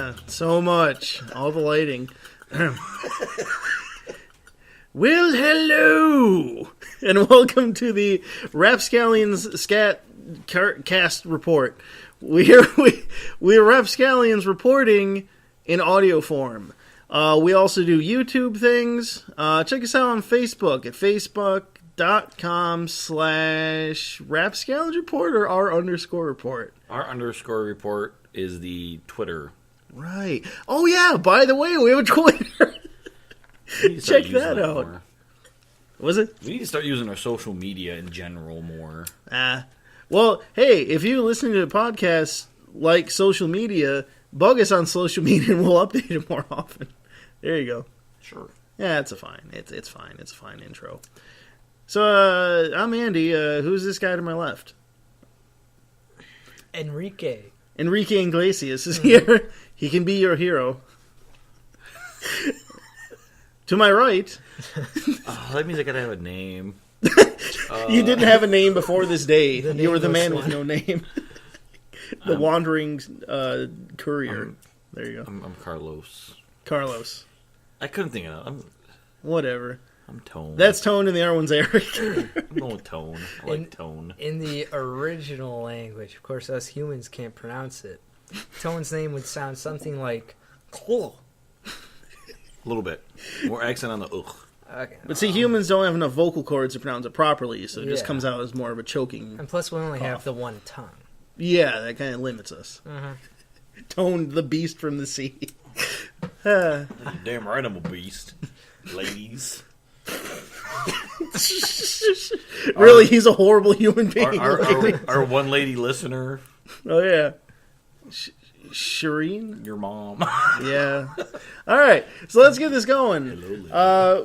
Yeah, so much. All the lighting. Well, hello, and welcome to the Rapscallions Scat Cast Report. We're Rapscallions reporting in audio form. We also do YouTube things. Check us out on Facebook at facebook.com/Rapscallions Report or r_report. R_report is the Twitter. Right. Oh, yeah, by the way, we have a Twitter. Check that out. More. Was it? We need to start using our social media in general more. Well, hey, if you listen to podcasts like social media, bug us on social media and we'll update it more often. There you go. Sure. Yeah, it's fine. It's fine. It's a fine intro. So, I'm Andy. Who's this guy to my left? Enrique Iglesias is here. He can be your hero. To my right. That means I gotta have a name. You didn't have a name before this day. You were the man one. with no name. The wandering courier. There you go. I'm Carlos. Carlos. I couldn't think of it. Whatever. I'm Tone. That's Tone and the other one's Eric. I'm going with Tone. I like Tone. in the original language. Of course, us humans can't pronounce it. Tone's name would sound something like "cool." A little bit. More accent on the ugh. Okay. But see, humans don't have enough vocal cords to pronounce it properly, so it just Yeah. comes out as more of a choking. And plus, we only Cough. have the one tongue. Yeah, that kind of limits us. Tone, the beast from the sea. Damn right I'm a beast. Ladies. Really, he's a horrible human being. Our one lady listener, Oh, yeah. Shireen? your mom. Yeah. All right, so let's get this going. Hello,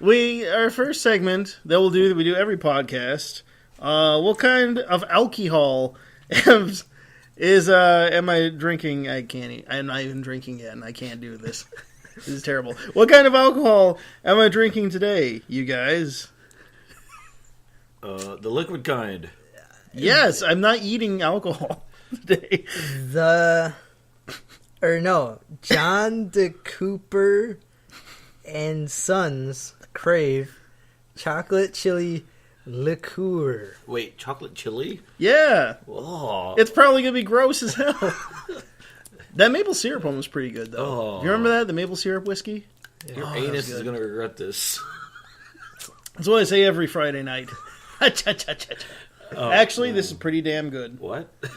lady. Our first segment that we do every podcast. What kind of alcohol am I drinking? I'm not even drinking yet, and I can't do this. This is terrible. What kind of alcohol am I drinking today, you guys? The liquid kind. Yes, I'm not eating alcohol today. John de Cooper and Sons Crave chocolate chili liqueur. Wait, chocolate chili? Yeah. Oh. It's probably going to be gross as hell. That maple syrup one was pretty good, though. Oh. You remember that? The maple syrup whiskey? Your anus is going to regret this. That's what I say every Friday night. Actually, this is pretty damn good. What? Let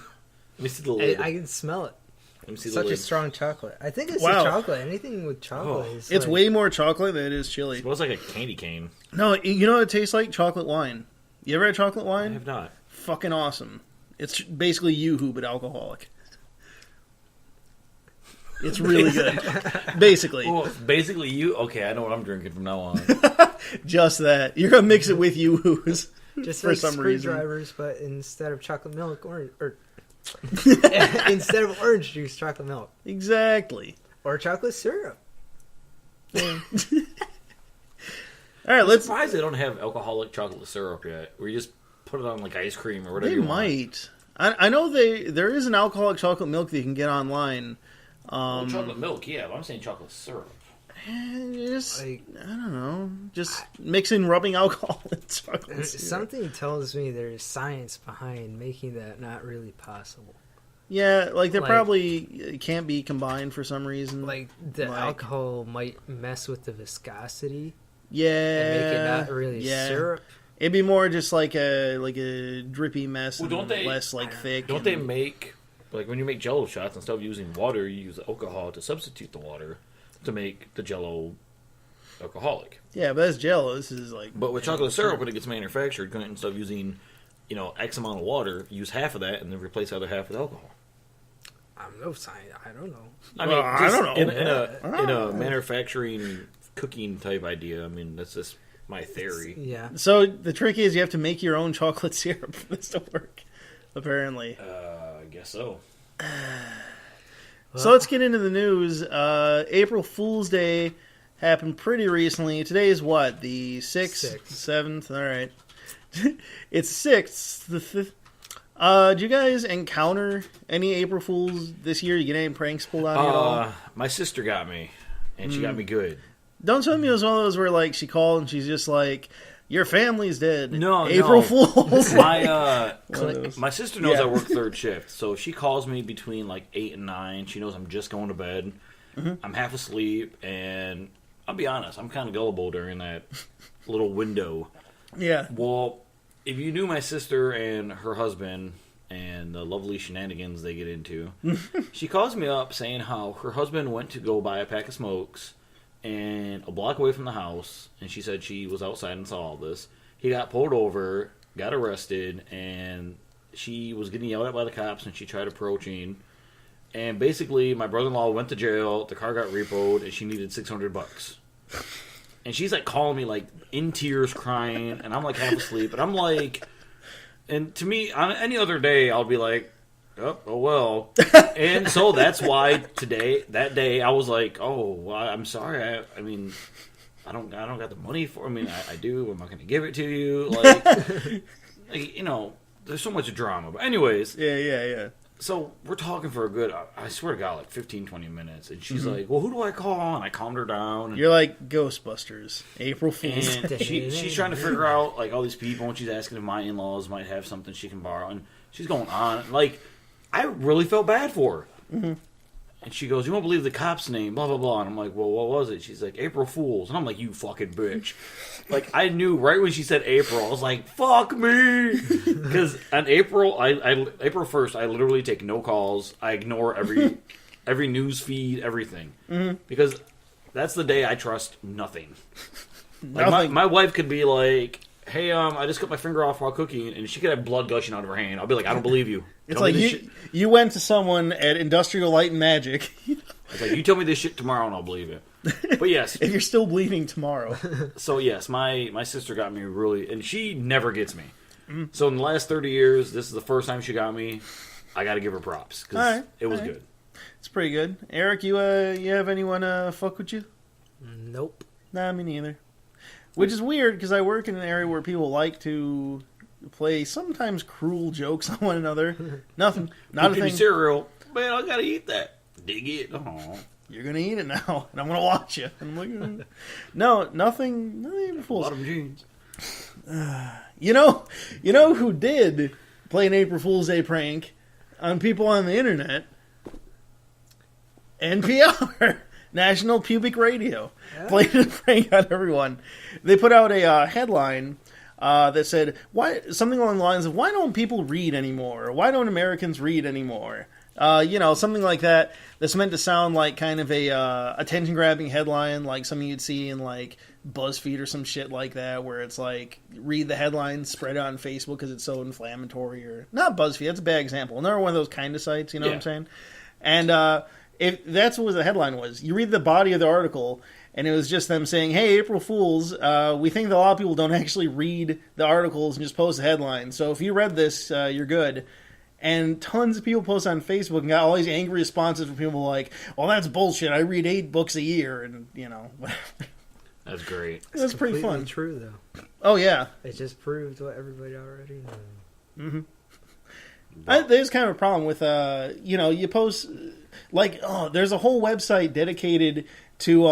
me see the lid. I can smell it. Let me see Such the a lid. strong chocolate. I think it's Wow. the chocolate. Anything with chocolate is It's like, way more chocolate than it is chili. It smells like a candy cane. No, you know what it tastes like? Chocolate wine. You ever had chocolate I wine? have not. Fucking awesome. It's basically Yoo-hoo, but alcoholic. It's really good. Basically. Well, basically, okay, I know what I'm drinking from now on. Just that. You're going to mix it with Yoo-hoos just for like some reason. screwdrivers, but instead of chocolate milk, or instead of orange juice, chocolate milk. Exactly. Or chocolate syrup. All right, I'm let's... surprised they don't have alcoholic chocolate syrup yet. Where you just put it on like ice cream or whatever They you want. might. I know there is an alcoholic chocolate milk that you can get online. Well, chocolate milk, yeah, but I'm saying chocolate syrup. Just, Like- I don't know. Just mixing rubbing alcohol in chocolate syrup. Something tells me there's science behind making that not really possible. Yeah, like they Like- probably can't be combined for some reason. Like the Like- alcohol might mess with the viscosity yeah, and make it not really syrup. It'd be more just like a drippy mess, Well, don't and they- less like thick. Don't and- they make, like when you make Jello shots, instead of using water, you use alcohol to substitute the water to make the Jello alcoholic. Yeah, but that's Jello. This is like. But with chocolate syrup, when it gets manufactured, instead of using, X amount of water, use half of that and then replace the other half with alcohol. I'm no science. I don't know. I mean, I just don't know. in a manufacturing cooking type idea. I mean, that's just my theory. Yeah. So the trick is you have to make your own chocolate syrup for this to work. Apparently. I guess so. So let's get into the news. April Fool's Day happened pretty recently. Today is what? The 6th? Sixth. 7th? All right. It's 6th. Did you guys encounter any April Fools this year? You get any pranks pulled on you at all? My sister got me, and she got me good. Don't tell me it was one of those where like she called and she's just like, "Your family's dead." No, April Fools. My sister knows I work third shift, so if she calls me between like 8 and 9, she knows I'm just going to bed. Mm-hmm. I'm half asleep, and I'll be honest, I'm kind of gullible during that little window. Yeah. Well, if you knew my sister and her husband and the lovely shenanigans they get into, she calls me up saying how her husband went to go buy a pack of smokes and a block away from the house, and she said she was outside and saw all this. He got pulled over, got arrested, and she was getting yelled at by the cops, and she tried approaching. And basically, my brother-in-law went to jail, the car got repoed, and she needed $600. And she's like calling me like in tears, crying, and I'm like half asleep, and I'm like, and to me, on any other day, I'll be like, oh well. And so that's why that day, I was like, oh, well, I'm sorry. I mean, I don't got the money for. I mean, I do. I'm not going to give it to you. Like, you know, there's so much drama. But anyways, yeah. So we're talking for a good, I swear to God, like 15, 20 minutes. And she's like, well, who do I call? And I calmed her down. And, you're like Ghostbusters, April Fools. And she's trying to figure out, like, all these people. And she's asking if my in-laws might have something she can borrow. And she's going on. Like, I really felt bad for her. Mm-hmm. And she goes, you won't believe the cop's name, blah, blah, blah. And I'm like, well, what was it? She's like, April Fools. And I'm like, you fucking bitch. Like, I knew right when she said April, I was like, fuck me. Because on April 1st, I literally take no calls. I ignore every news feed, everything. Mm-hmm. Because that's the day I trust nothing. Like, my wife could be like, hey, I just cut my finger off while cooking, and she could have blood gushing out of her hand. I'll be like, I don't believe you. It's like you went to someone at Industrial Light and Magic. It's like, you tell me this shit tomorrow and I'll believe it. But yes. If you're still bleeding tomorrow. So yes, my sister got me really, and she never gets me. Mm. So in the last 30 years, this is the first time she got me. I got to give her props, because it was good. It's pretty good. Eric, you have anyone fuck with you? Nope. Nah, me neither. Which is weird, because I work in an area where people like to play sometimes cruel jokes on one another. Nothing. Not a thing. Cereal. Man, I gotta eat that. Dig it. Oh. You're gonna eat it now, and I'm gonna watch you. And I'm like, no, nothing. Nothing Fools. Bottom jeans. You know who did play an April Fool's Day prank on people on the internet? NPR. National Pubic Radio. Played a prank on everyone. They put out a headline that said, something along the lines of, why don't people read anymore? Why don't Americans read anymore? Something like that. That's meant to sound like kind of a attention-grabbing headline, like something you'd see in like BuzzFeed or some shit like that, where it's like, read the headline, spread it on Facebook because it's so inflammatory. Or not BuzzFeed, that's a bad example. Another one of those kind of sites, you know what I'm saying? And if that's what the headline was, you read the body of the article, and it was just them saying, hey, April Fools, we think that a lot of people don't actually read the articles and just post the headlines. So if you read this, you're good. And tons of people post on Facebook and got all these angry responses from people like, well, that's bullshit. I read 8 books a year, and, whatever. That's great. That's pretty fun. True, though. Oh, yeah. It just proved what everybody already knows. Mm-hmm. There's kind of a problem with, you post, like, there's a whole website dedicated to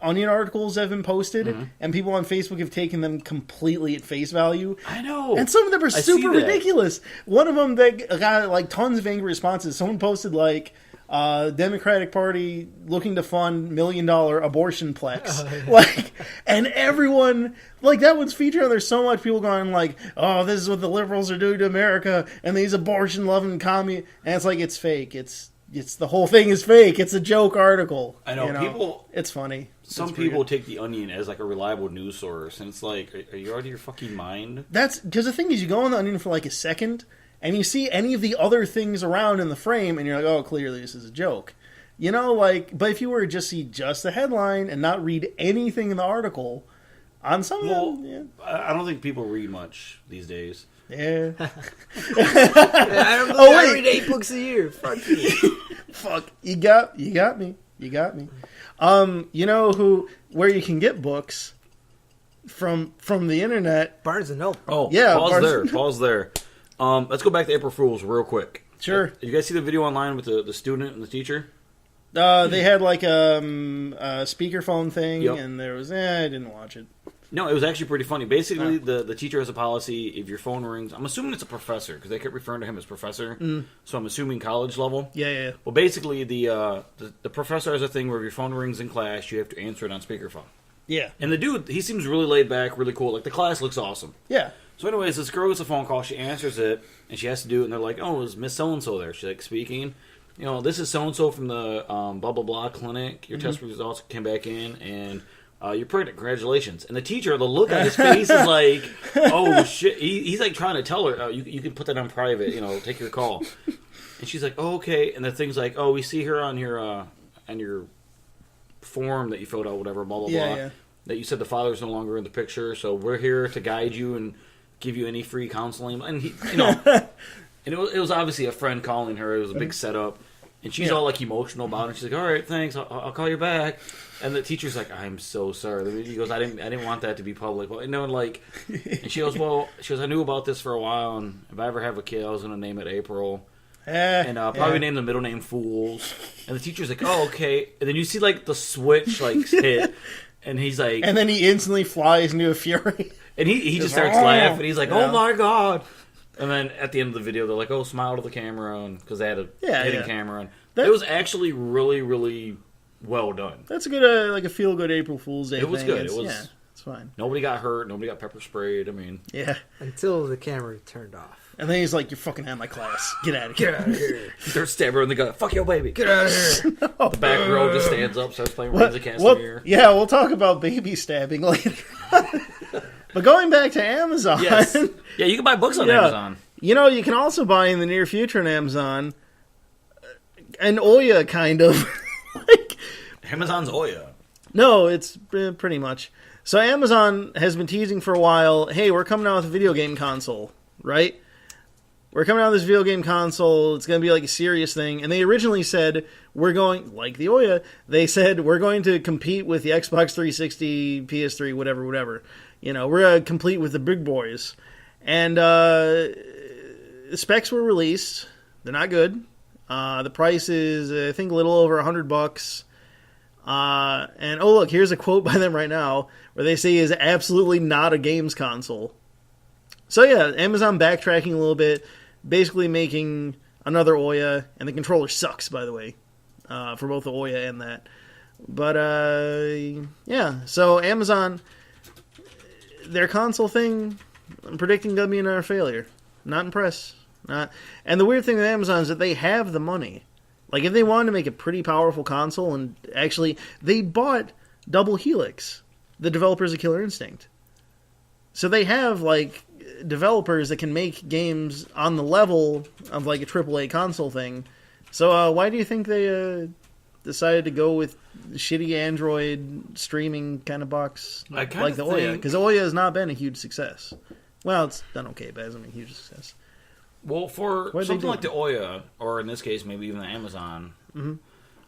Onion articles that have been posted, and people on Facebook have taken them completely at face value. I know. And some of them are super ridiculous. One of them that got, like, tons of angry responses. Someone posted, like, Democratic Party looking to fund $1 million abortion plex. Like, and everyone, like, that one's featured on there so much. People going like, oh, this is what the liberals are doing to America, and these abortion-loving and it's like, it's fake. It's the whole thing is fake. It's a joke article. I know, people. It's funny. Some people take the Onion as like a reliable news source, and it's like, are you out of your fucking mind? That's because the thing is, you go on the Onion for like a second, and you see any of the other things around in the frame, and you're like, oh, clearly this is a joke. But if you were to just see just the headline and not read anything in the article, on some I don't think people read much these days. Yeah. I read 8 books a year. Fuck you. Fuck. You got me. Where you can get books from the internet? Barnes & Noble. Oh, yeah. Pause there. Let's go back to April Fools real quick. Sure. Did you guys see the video online with the student and the teacher? They had like a speakerphone thing, Yep. and there was, I didn't watch it. No, it was actually pretty funny. Basically, the teacher has a policy, if your phone rings, I'm assuming it's a professor, because they kept referring to him as professor, so I'm assuming college level. Yeah. Well, basically, the professor has a thing where if your phone rings in class, you have to answer it on speakerphone. Yeah. And the dude, he seems really laid back, really cool. Like, the class looks awesome. Yeah. So anyways, this girl gets a phone call, she answers it, and she has to do it, and they're like, oh, is Miss So-and-so there? She's like, speaking. You know, this is so-and-so from the blah, blah, blah clinic. Your test results came back in, and you're pregnant. Congratulations. And the teacher, the look on his face is like, oh, shit. He's like trying to tell her, you can put that on private, take your call. And she's like, oh, okay. And the thing's like, oh, we see her on your form that you filled out, whatever, blah, blah, blah. Yeah. That you said the father's no longer in the picture, so we're here to guide you and give you any free counseling. And, and it was obviously a friend calling her. It was a big setup. And she's all, like, emotional about it. She's like, all right, thanks. I'll call you back. And the teacher's like, I'm so sorry. He goes, I didn't want that to be public. Well, and she goes, I knew about this for a while, and if I ever have a kid, I was going to name it April. And probably name the middle name Fools. And the teacher's like, oh, okay. And then you see, like, the switch, like, hit. And he's like... And then he instantly flies into a fury. And he just starts laughing. He's like, oh, my God. And then at the end of the video, they're like, oh, smile to the camera. Because they had a hidden camera. And it was actually really, really well done. That's a good, like a feel-good April Fool's Day It was thing. good. It's fine. Nobody got hurt. Nobody got pepper sprayed. I mean... Yeah. Until the camera turned off. And then he's like, you're fucking out of my class. Get out of here. Get out of here. They're stabbing her in the gut. Fuck your baby. Get out of here. The back row just stands up, starts playing Reigns of Castamere. Yeah, we'll talk about baby stabbing later. But going back to Amazon. Yes. Yeah, you can buy books on Amazon. You can also buy in the near future on Amazon an Oya, kind of. Like, Amazon's Oya. no, it's pretty much. So Amazon has been teasing for a while, hey, we're coming out with a video game console, right? We're coming out with this video game console. It's going to be like a serious thing. And they originally said, we're going, like the Oya, they said, we're going to compete with the Xbox 360, PS3, whatever. We're going to compete with the big boys. And the specs were released. They're not good. The price is, I think, a little over $100. And, oh, look, here's a quote by them right now where they say is absolutely not a games console. So, yeah, Amazon backtracking a little bit, basically making another Oya, and the controller sucks, by the way, for both the Oya and that. But, yeah, so Amazon, their console thing, I'm predicting going to be another failure. Not impressed. And the weird thing with Amazon is that they have the money. Like, if they wanted to make a pretty powerful console, and actually, they bought Double Helix, the developers of Killer Instinct. So they have, like, developers that can make games on the level of, like, a AAA console thing. So why do you think they decided to go with shitty Android streaming kind of box like the Oya? Because Oya has not been a huge success. Well, it's done okay, but it hasn't been a huge success. Well, for something like the Oya, or in this case, maybe even the Amazon. Mm-hmm.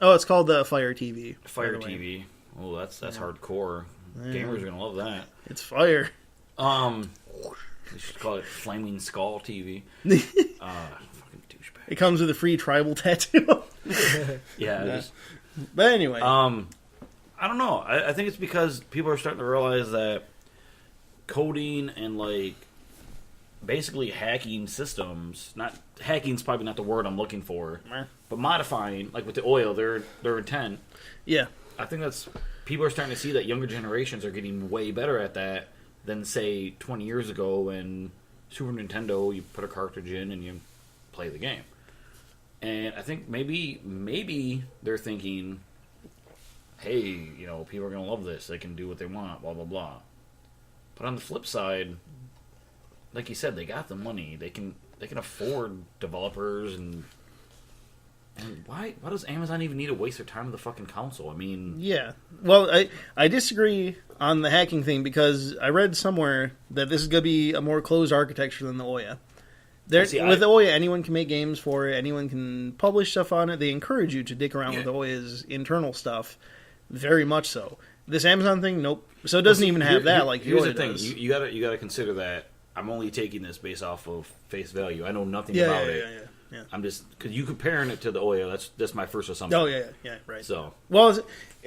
Oh, it's called the Fire TV. Fire TV. Oh, that's hardcore. Yeah. Gamers are gonna love that. It's fire. They should call it Flaming Skull TV. Fucking douchebag. It comes with a free tribal tattoo. Yeah. But anyway. I don't know. I think it's because people are starting to realize that coding and, like, basically hacking systems, not hacking's probably not the word I'm looking for, but modifying, like with the Oya, their intent. Yeah. I think that's, people are starting to see that younger generations are getting way better at that than, say, 20 years ago when Super Nintendo, you put a cartridge in and you play the game. And I think maybe they're thinking, hey, people are going to love this. They can do what they want, blah, blah, blah. But on the flip side, like you said, they got the money. They can afford developers and why does Amazon even need to waste their time with the fucking console? I mean, yeah. Well, I disagree on the hacking thing because I read somewhere that this is going to be a more closed architecture than the Oya. With the Oya, anyone can make games for it. Anyone can publish stuff on it. They encourage you to dick around with Oya's internal stuff, very much so. This Amazon thing, nope. So it doesn't even have that. Like here's the Oya the thing: does. you gotta consider that I'm only taking this based off of face value. I know nothing about it. Yeah. I'm just because you comparing it to the Ouya. That's my first assumption. Oh yeah, right. So well,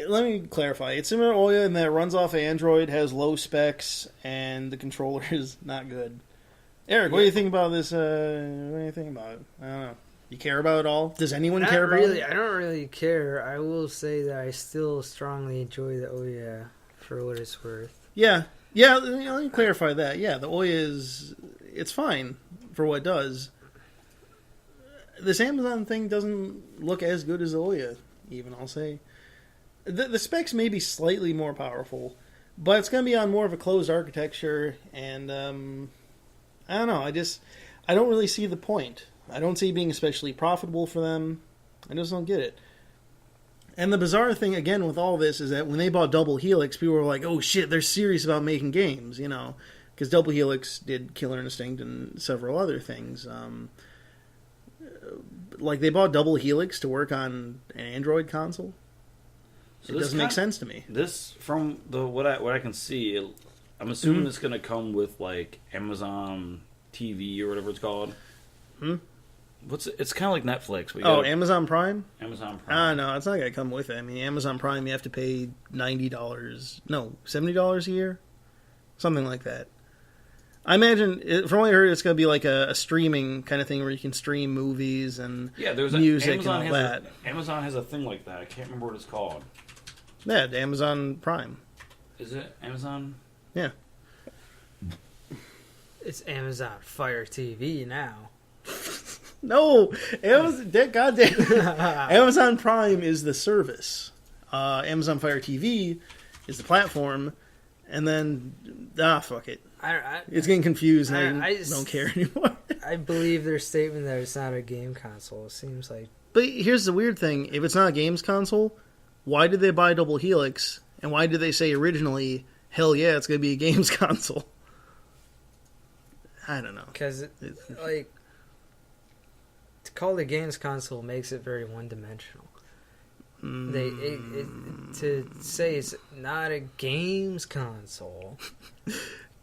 let me clarify. It's similar to Ouya in that it runs off Android, has low specs, and the controller is not good. Eric, what do you think about this? What do you think about it? I don't know. You care about it all? Does anyone care about it? I don't really care. I will say that I still strongly enjoy the Ouya for what it's worth. Yeah. Let me clarify that. Yeah, the Ouya it's fine for what it does. This Amazon thing doesn't look as good as the Ouya, even, I'll say. The specs may be slightly more powerful, but it's going to be on more of a closed architecture, and I don't know. I don't really see the point. I don't see it being especially profitable for them. I just don't get it. And the bizarre thing, again, with all this is that when they bought Double Helix, people were like, oh shit, they're serious about making games, because Double Helix did Killer Instinct and several other things. Like, they bought Double Helix to work on an Android console. So it doesn't make sense to me. This, from what I can see, I'm assuming it's going to come with, like, Amazon TV or whatever it's called. It's kind of like Netflix. Amazon Prime? Amazon Prime. No, it's not going to come with it. I mean, Amazon Prime, you have to pay $70 a year? Something like that. I imagine, from what I heard, it's going to be like a streaming kind of thing where you can stream movies and music and all that. Amazon has a thing like that. I can't remember what it's called. Yeah, Amazon Prime. Is it Amazon? Yeah. It's Amazon Fire TV now. No, goddamn, Amazon Prime is the service. Amazon Fire TV is the platform, and then fuck it. It's getting confused, and I don't care anymore. I believe their statement that it's not a game console. It seems like. But here's the weird thing: if it's not a games console, why did they buy Double Helix, and why did they say originally, "Hell yeah, it's going to be a games console"? I don't know. Because to call it a games console makes it very one-dimensional. To say it's not a games console.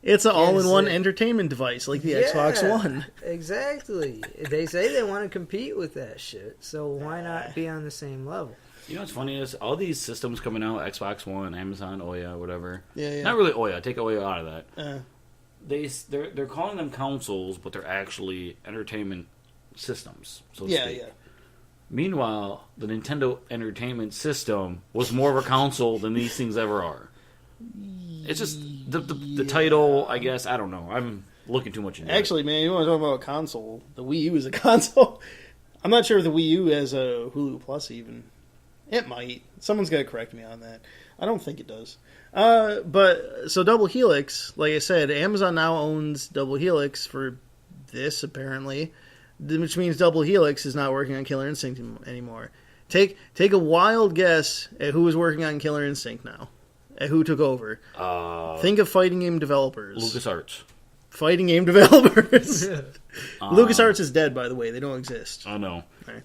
It's an all-in-one entertainment device, like the Xbox One. Exactly. They say they want to compete with that shit, so why not be on the same level? You know what's funny is all these systems coming out, Xbox One, Amazon, Ouya, whatever. Yeah. Not really Ouya. Take Ouya out of that. They're calling them consoles, but they're actually entertainment systems. So to speak. Meanwhile, the Nintendo Entertainment System was more of a console than these things ever are. It's just the title, I guess. I don't know. I'm looking too much into it. Actually, man, you want to talk about a console? The Wii U is a console. I'm not sure if the Wii U has a Hulu Plus even. It might. Someone's got to correct me on that. I don't think it does. But so Double Helix, like I said, Amazon now owns Double Helix for this apparently, which means Double Helix is not working on Killer Instinct anymore. Take a wild guess at who is working on Killer Instinct now. At who took over? Think of fighting game developers. LucasArts. Fighting game developers. LucasArts is dead, by the way. They don't exist. I know. Right.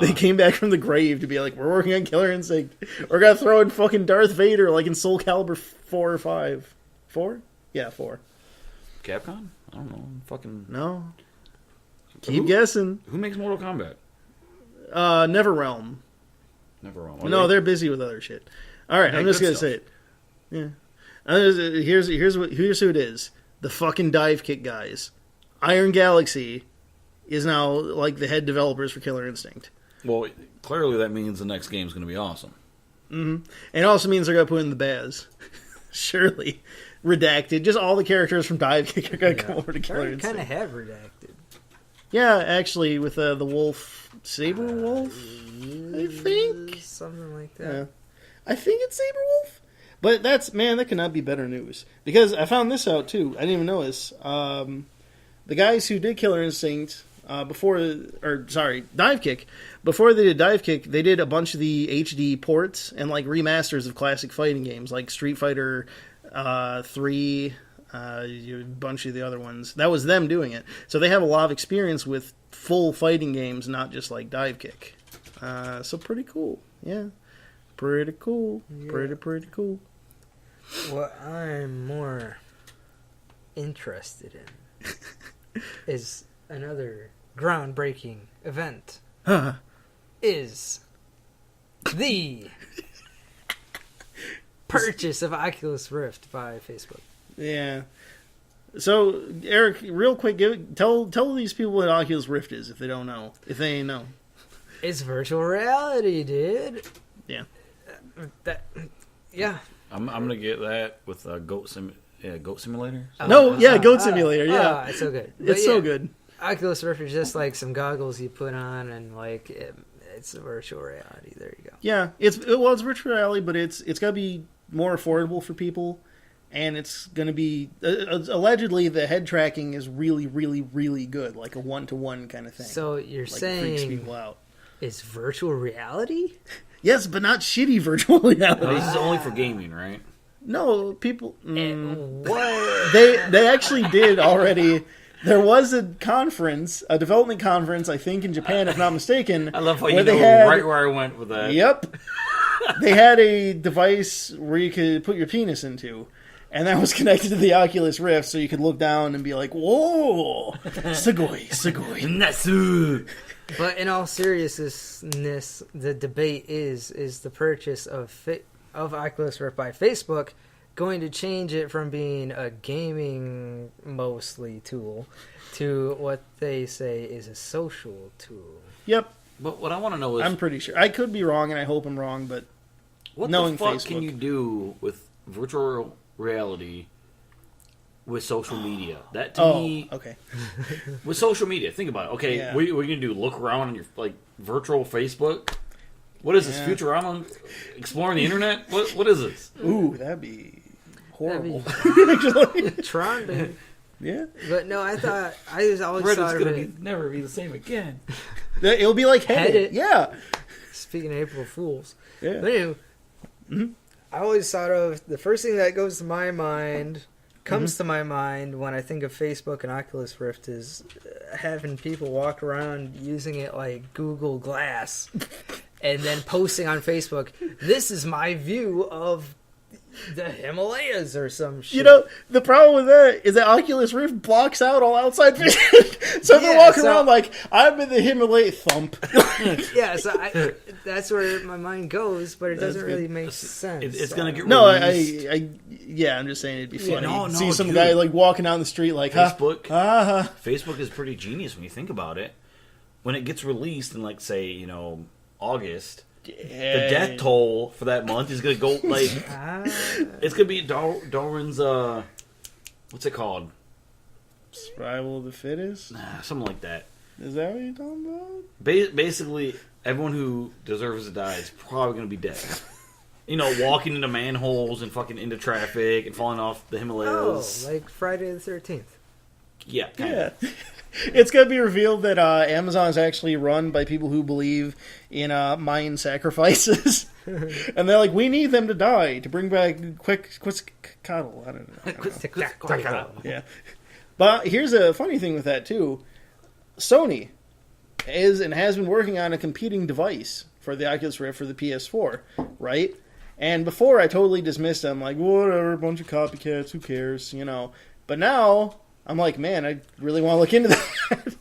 They came back from the grave to be like, we're working on Killer Instinct. We're going to throw in fucking Darth Vader like in Soul Calibur 4 or 5. 4? Yeah, 4. Capcom? I don't know. Fucking... No. Keep guessing. Who makes Mortal Kombat? NetherRealm. NetherRealm. Okay. No, they're busy with other shit. All right, I'm just going to say it. Yeah. Here's who it is. The fucking Dive Kick guys. Iron Galaxy is now like the head developers for Killer Instinct. Well, clearly that means the next game's going to be awesome. Mm-hmm. And it also means they're going to put in the Baz. Surely. Redacted. Just all the characters from Dive Kick are going to come over to Killer Instinct. Kind of have redacted. Yeah, actually, with the wolf. Saber Wolf? I think? Something like that. Yeah. I think it's Saber Wolf. But that cannot be better news. Because I found this out, too. I didn't even know this. The guys who did Killer Instinct Dive Kick, before they did Dive Kick, they did a bunch of the HD ports and like remasters of classic fighting games, like Street Fighter 3, a bunch of the other ones. That was them doing it. So they have a lot of experience with full fighting games, not just like Dive Kick. So pretty cool. Yeah. Pretty cool. Yeah. Pretty cool. What I'm more interested in is another groundbreaking event. Is the purchase of Oculus Rift by Facebook. Yeah. So, Eric, real quick, tell these people what Oculus Rift is if they don't know. If they ain't know. It's virtual reality, dude. Yeah. Yeah. I'm gonna get that with Goat Simulator. Goat Simulator, yeah. It's so good. It's so good. Oculus Rift is just like some goggles you put on and like it's a virtual reality. There you go. Yeah, it's virtual reality, but it's got to be more affordable for people, and it's going to be allegedly the head tracking is really, really, really good, like a 1-to-1 kind of thing. So you're like saying freaks people out. It's virtual reality? Yes, but not shitty virtual reality. No, this is only for gaming, right? No, people. What? They actually did already. There was a development conference, I think in Japan, if not mistaken. I love how you know right where I went with that. Yep. They had a device where you could put your penis into, and that was connected to the Oculus Rift, so you could look down and be like, whoa, sugoi, sugoi. Natsu. But in all seriousness, the debate is the purchase of Oculus Rift by Facebook going to change it from being a gaming mostly tool to what they say is a social tool. Yep. But what I want to know is... I'm pretty sure. I could be wrong, and I hope I'm wrong, but what knowing the fuck Facebook, can you do with virtual reality with social media? That to me... okay. With social media, think about it. Okay, Yeah. what are you going to do? Look around on your virtual Facebook? What is this, Futurama? Exploring the internet? What is this? Ooh, that'd be horrible. Tron, dude. Yeah. But no, I always thought of it. Never be the same again. It'll be like Headed. Headed. Yeah. Speaking of April Fools. Yeah. But anyway, I always thought of the first thing that comes to my mind when I think of Facebook and Oculus Rift is having people walk around using it like Google Glass and then posting on Facebook, this is my view of the Himalayas or some shit. You know, the problem with that is that Oculus Rift blocks out all outside vision. So if they're walking around like, I'm in the Himalaya thump. Yeah, so that's where my mind goes, but it doesn't really make sense. It's going to get No, released. I'm just saying it'd be funny. No, See some dude. guy like walking down the street like, Facebook. Facebook is pretty genius when you think about it. When it gets released in, like, say, August... The death toll for that month is going to go, like... It's going to be Darwin's, what's it called? Survival of the fittest? Something like that. Is that what you're talking about? Basically, everyone who deserves to die is probably going to be dead. Walking into manholes and fucking into traffic and falling off the Himalayas. Oh, like Friday the 13th. Yeah, kinda. Yeah. It's going to be revealed that Amazon is actually run by people who believe in Mayan sacrifices. And they're like, we need them to die to bring back Quetzalcoatl. I don't know. Yeah. But here's a funny thing with that, too. Sony is and has been working on a competing device for the Oculus Rift for the PS4, right? And before, I totally dismissed them, like, whatever, a bunch of copycats, who cares, But now... I'm like, man, I really want to look into that.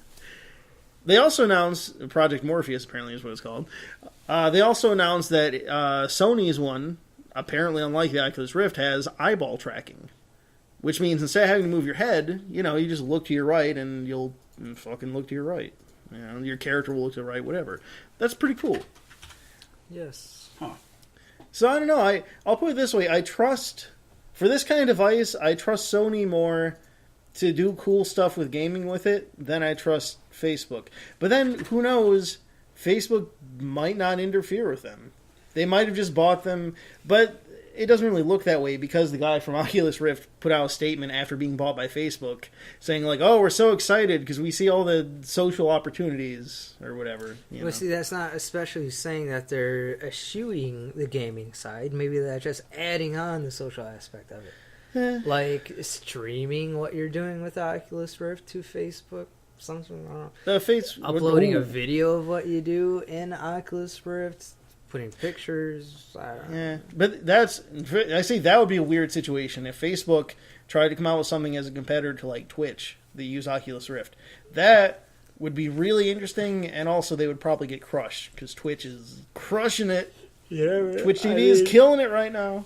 They also announced, Project Morpheus apparently is what it's called. They also announced that Sony's one, apparently unlike the Oculus Rift, has eyeball tracking. Which means instead of having to move your head, you just look to your right and you'll fucking look to your right. Your character will look to the right, whatever. That's pretty cool. Yes. Huh. So I don't know, I'll put it this way, for this kind of device, I trust Sony more to do cool stuff with gaming with it than I trust Facebook. But then, who knows, Facebook might not interfere with them. They might have just bought them, but it doesn't really look that way because the guy from Oculus Rift put out a statement after being bought by Facebook saying like, oh, we're so excited because we see all the social opportunities or whatever. Well, see, that's not especially saying that they're eschewing the gaming side. Maybe they're just adding on the social aspect of it. Like streaming what you're doing with Oculus Rift to Facebook, something, I don't know. Uploading a video of what you do in Oculus Rift, putting pictures. I don't know. Yeah, but I see that would be a weird situation if Facebook tried to come out with something as a competitor to like Twitch. They use Oculus Rift. That would be really interesting, and also they would probably get crushed because Twitch is crushing it. Yeah, Twitch TV is killing it right now.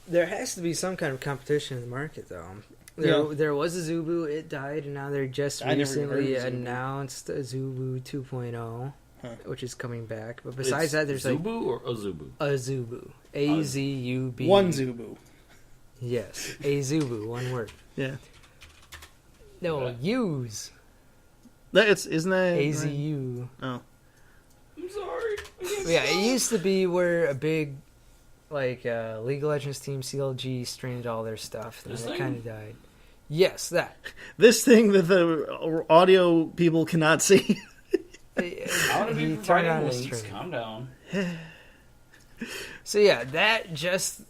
There has to be some kind of competition in the market, though. There was a Zubu, it died, and now they just recently announced a Zubu 2.0, which is coming back. But besides that, there's Zubu or Azubu? A Zubu. A-Z-U-B. One Zubu. Yes, a Zubu, one word. Yeah. No, use. Isn't that... A-Z-U. Oh. I'm sorry. Yeah, it used to be where a big... League of Legends team, CLG, streamed all their stuff. Then it kind of died. Yes, that. This thing that the audio people cannot see. I want to be providing links. Calm down. So yeah, that just...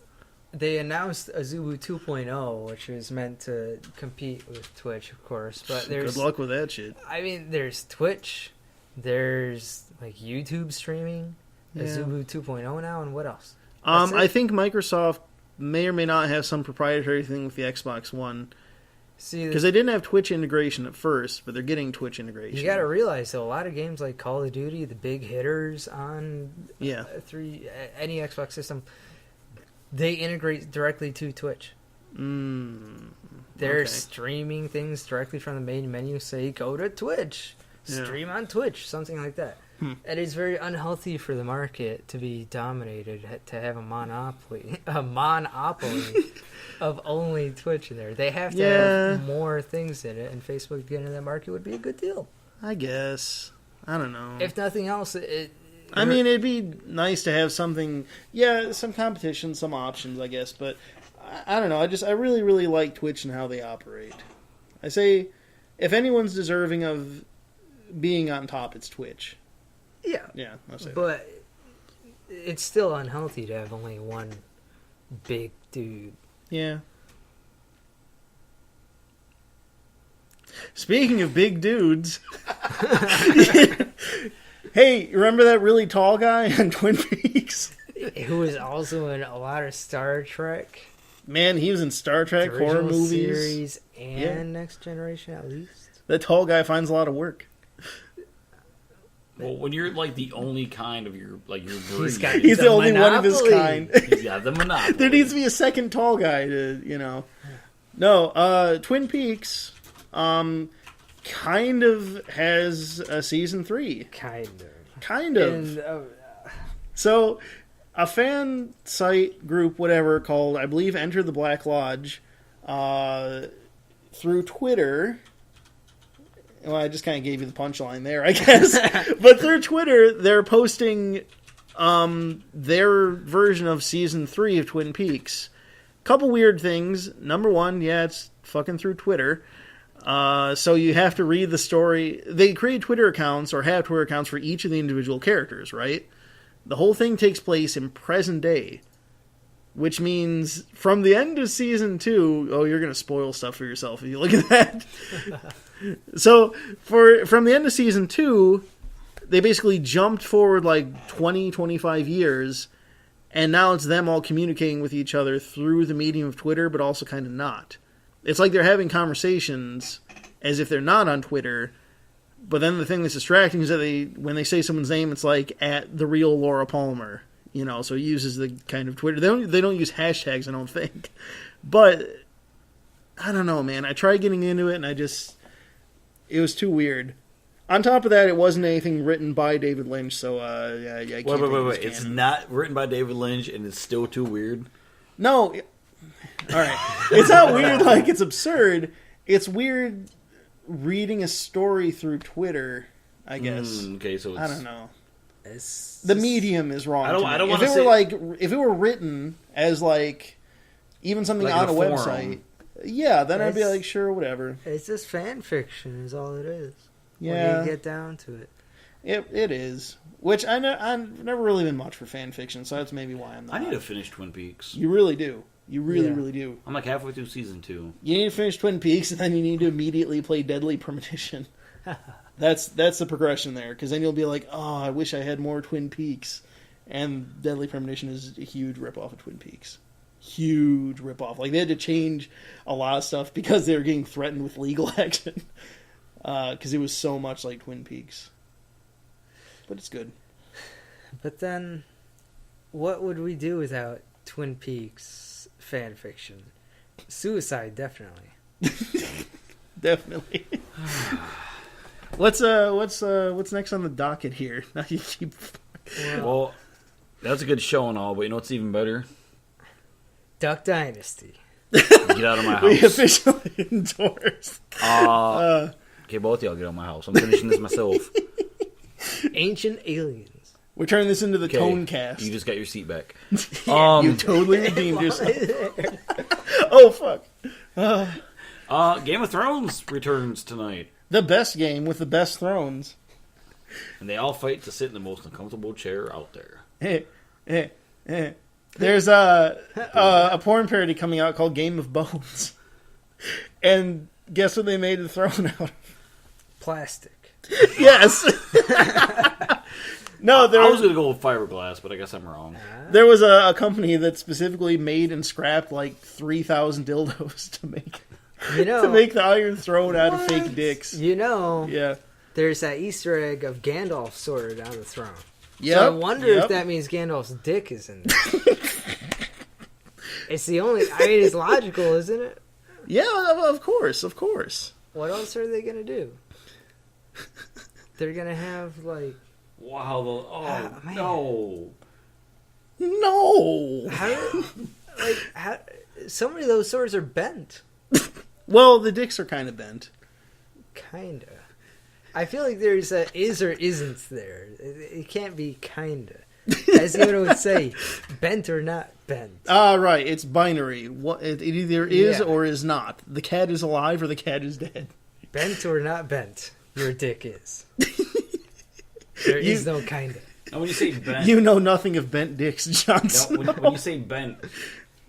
They announced Azubu 2.0, which is meant to compete with Twitch, of course. But there's... Good luck with that shit. I mean, there's Twitch. There's, YouTube streaming. Yeah. Azubu 2.0 now, and what else? I think Microsoft may or may not have some proprietary thing with the Xbox One. Because they didn't have Twitch integration at first, but they're getting Twitch integration. You got to realize, though, a lot of games like Call of Duty, the big hitters on any Xbox system, they integrate directly to Twitch. They're streaming things directly from the main menu. Say, go to Twitch. Stream on Twitch, something like that. It is very unhealthy for the market to be dominated, to have a monopoly of only Twitch in there. They have to have more things in it, and Facebook getting in that market would be a good deal. I guess. I don't know. If nothing else, I mean, it'd be nice to have something, some competition, some options, I guess, but I don't know. I really, really like Twitch and how they operate. I say, if anyone's deserving of being on top, it's Twitch. Yeah, I'll say but it's still unhealthy to have only one big dude. Yeah. Speaking of big dudes, hey, remember that really tall guy on Twin Peaks? Who was also in a lot of Star Trek. Man, he was in Star Trek, horror movies. Series and Next Generation, at least. That tall guy finds a lot of work. Well, when you're the only kind of your breed, he's the only one of his kind. He's got the monopoly. There needs to be a second tall guy to, No, Twin Peaks, kind of has a season 3. Kind of. And, so, a fan site group, whatever, called, I believe, Enter the Black Lodge, through Twitter. Well, I just kind of gave you the punchline there, I guess. But through Twitter, they're posting their version of Season 3 of Twin Peaks. Couple weird things. Number one, it's fucking through Twitter. So you have to read the story. They create Twitter accounts, or have Twitter accounts for each of the individual characters, right? The whole thing takes place in present day. Which means, from the end of Season 2... Oh, you're going to spoil stuff for yourself if you look at that. So, from the end of Season 2, they basically jumped forward 20, 25 years, and now it's them all communicating with each other through the medium of Twitter, but also kind of not. It's like they're having conversations as if they're not on Twitter, but then the thing that's distracting is that when they say someone's name, it's at the real Laura Palmer. So it uses the kind of Twitter. They don't use hashtags, I don't think. But, I don't know, man. I tried getting into it, and it was too weird. On top of that, it wasn't anything written by David Lynch, so, I can't Wait. It's not written by David Lynch, and it's still too weird? No. All right. It's not weird like it's absurd. It's weird reading a story through Twitter, I guess. Okay, so it's... I don't know. The medium is wrong. I don't want to say... if it were written as even something on a website, then I'd be sure, whatever. It's just fan fiction, is all it is. Yeah, when you get down to it. It is. Which I've never really been much for fan fiction, so that's maybe why I'm not. I need to finish Twin Peaks. You really do. You really, really do. I'm halfway through Season 2. You need to finish Twin Peaks, and then you need to immediately play Deadly Premonition. That's the progression there, because then you'll be like, oh, I wish I had more Twin Peaks. And Deadly Premonition is a huge ripoff of Twin Peaks. Huge ripoff. Like, they had to change a lot of stuff because they were getting threatened with legal action. Because it was so much like Twin Peaks. But it's good. But then, what would we do without Twin Peaks fan fiction? Suicide, definitely. Definitely. What's next on the docket here? Now you keep. Well, that's a good show and all, but you know what's even better? Duck Dynasty. Get out of my house. We officially endorsed. Okay, both of y'all get out of my house. I'm finishing this myself. Ancient Aliens. We're turning this into the Okay, Tone Cast. You just got your seat back. You totally redeemed yourself. Oh, fuck. Game of Thrones returns tonight. The best game with the best thrones. And they all fight to sit in the most uncomfortable chair out there. There's a porn parody coming out called Game of Bones. And guess what they made the throne out of? Plastic. Yes. No, I was going to go with fiberglass, but I guess I'm wrong. There was a company that specifically made and scrapped like 3,000 dildos to make the Iron Throne out of fake dicks. Yeah. There's that Easter egg of Gandalf's sword on the throne. Yep, So I wonder if that means Gandalf's dick is in there. It's the only... I mean, it's logical, isn't it? Yeah, of course. What else are they going to do? They're going to have, like... Wow. Man. No. How, so many of those swords are bent. Well, the dicks are kind of bent. Kinda. I feel like there's a is or isn't there. It can't be kinda. As you would say, bent or not bent. Right. It's binary. It either is or is not. The cat is alive or the cat is dead. Bent or not bent, your dick is. There is no kinda. Now, when you say bent... You know nothing of bent dicks, Johnson. No, when you say bent...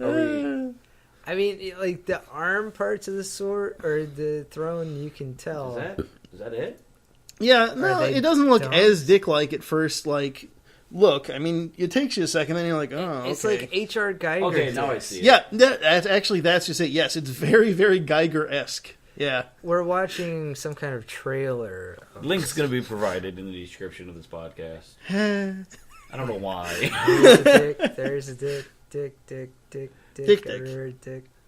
I mean, like, the arm parts of the sword, or the throne, you can tell. Is that it? Yeah, no, it doesn't look dumb? as dick-like at first, like... Look, I mean, it takes you a second, then you're like, oh, It's okay. like H.R. Geiger. Okay, now I see it. Yeah, that's just it. Yes, it's very, very Geiger-esque. Yeah. We're watching some kind of trailer. Link's going to be provided in the description of this podcast. I don't know why. There's a dick. Dick.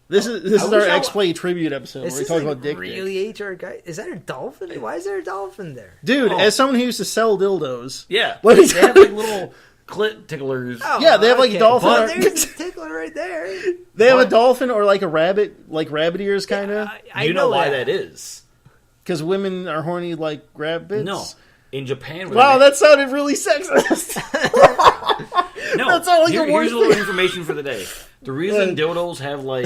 This is our X-Play tribute episode where we talk about dick. Really, H.R. Guy? Is that a dolphin? Why is there a dolphin there? Dude, as someone who used to sell dildos, Yeah. What They have like little clit ticklers. Oh, yeah, they have like dolphin. Well, there's a tickler right there. They have a dolphin or like a rabbit, like rabbit ears, kind of. I you know why that is? Because women are horny like rabbits. No. In Japan... Wow, that sounded really sexist. No, that sounded like the here's worst a little thing. information for the day. The reason dildos have like...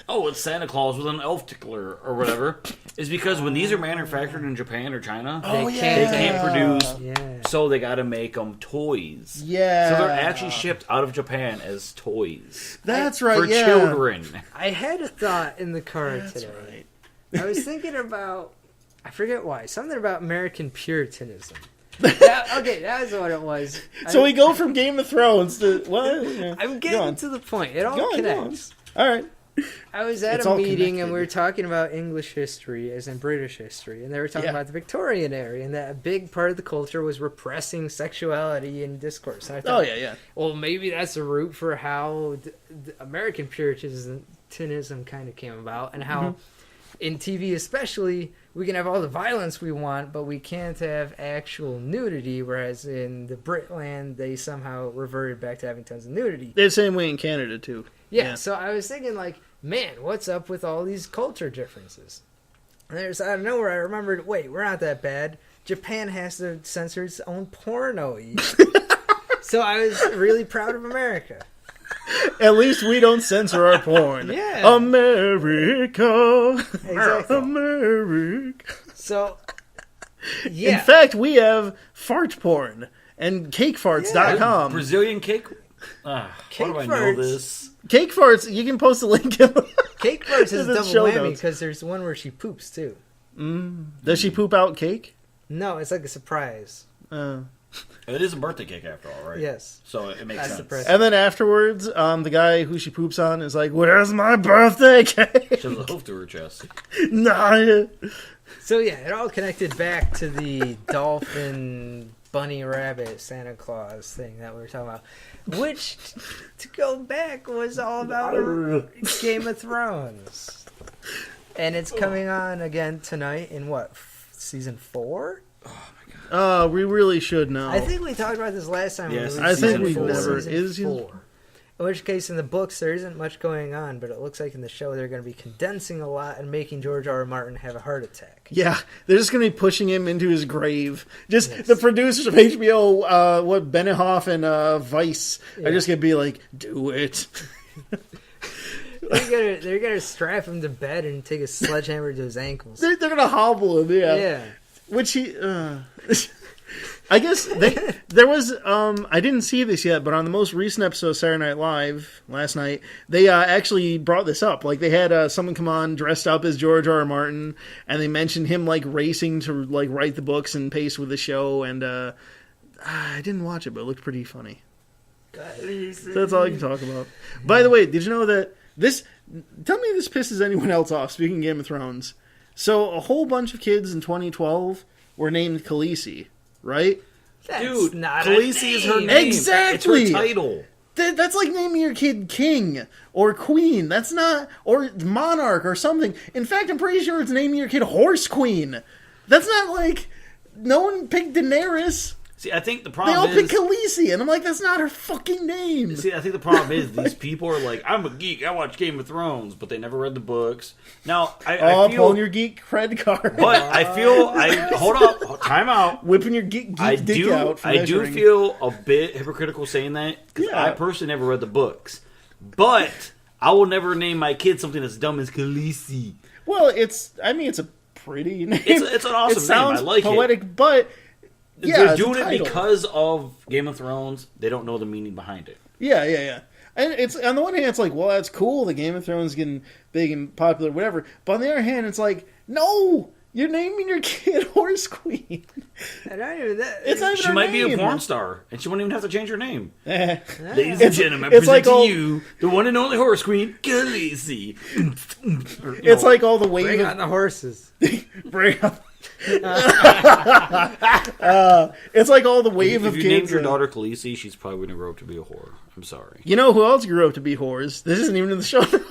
Oh, it's Santa Claus with an elf tickler or whatever, is because when these are manufactured in Japan or China, they can't produce, so they got to make them toys. Yeah. So they're actually shipped out of Japan as toys. That's right, For children. I had a thought in the car today. Right. I was thinking about, I forget why, something about American Puritanism. That was what it was. So we go from Game of Thrones to... what? I'm getting to the point. It all connects. All right. I was at a meeting and we were talking about English history, as in British history, and they were talking about the Victorian era, and that a big part of the culture was repressing sexuality and discourse. And I thought, well, maybe that's a root for how the American Puritanism kind of came about, and how in TV especially, we can have all the violence we want, but we can't have actual nudity, whereas in the Britland, they somehow reverted back to having tons of nudity. They're the same way in Canada, too. Yeah, so I was thinking, like, man, what's up with all these culture differences? And there's out of nowhere, I remembered, wait, we're not that bad. Japan has to censor its own porno. So I was really proud of America. At least we don't censor our porn. Yeah. America. Exactly. America. So, yeah. In fact, we have fart porn and cakefarts.com. Brazilian cake? Cake how do I farts. know this? Cake farts, you can post a link in Cake farts is a the double show whammy notes. because there's one where she poops too. Does she poop out cake? No, it's like a surprise. It is a birthday cake after all, right? Yes. So it makes That's the sense. present. And then afterwards, the guy who she poops on is like, "Where's my birthday cake?" She has a hoof to her chest. Nah. So yeah, it all connected back to the dolphin, bunny, rabbit, Santa Claus thing that we were talking about, which, to go back, was all about Game of Thrones. And it's coming on again tonight in what, season 4? We really should know. I think we talked about this last time. Yes, when I think season we four. never- Season is it- 4. In which case, in the books, there isn't much going on, but it looks like in the show they're going to be condensing a lot and making George R. R. Martin have a heart attack. Yeah, they're just going to be pushing him into his grave. Just Yes. the producers of HBO, Benioff and Vice Yeah. are just going to be like, "Do it." They're gonna strap him to bed and take a sledgehammer to his ankles. They're going to hobble him, yeah. Yeah. Which he, I guess there was, I didn't see this yet, but on the most recent episode of Saturday Night Live last night, they actually brought this up. Like, they had someone come on dressed up as George R. R. Martin, and they mentioned him, like, racing to, like, write the books and pace with the show, and I didn't watch it, but it looked pretty funny. So that's all I can talk about. By the way, did you know that this, tell me if this pisses anyone else off, speaking of Game of Thrones. So, a whole bunch of kids in 2012 were named Khaleesi, right? That's Dude, not Khaleesi a is her name. name. Exactly. It's her title. That's like naming your kid king or queen. That's not, or monarch or something. In fact, I'm pretty sure it's naming your kid horse queen. That's not like, no one picked Daenerys. See, I think the They problem all is... picked Khaleesi, and I'm like, that's not her fucking name. See, I think the problem is these people are like, I'm a geek, I watch Game of Thrones, but they never read the books. Now, I Pulling feel... your geek cred card. But I feel... hold up, time out. Whipping your geek dick out for I do measuring. feel a bit hypocritical saying that, because Yeah. I personally never read the books. But I will never name my kid something as dumb as Khaleesi. Well, it's a pretty name. It's an awesome it sounds name, I like poetic, but yeah, They're it's a doing it title. because of Game of Thrones. They don't know the meaning behind it. Yeah. And it's, on the one hand, it's like, well, that's cool. The Game of Thrones getting big and popular, whatever. But on the other hand, it's like, no, you're naming your kid Horse Queen. And I knew that. It's not even She her might be a name. porn star, and she won't even have to change her name. Eh. Ladies and gentlemen, I it's present like to all- you the one and only horse queen, Khaleesi. It's like all the wave Bring of on the horses. bring up. It's like all the wave If of you kids. named your daughter Khaleesi, she's probably going to grow up to be a whore. I'm sorry. You know who else grew up to be whores? This isn't even in the show notes.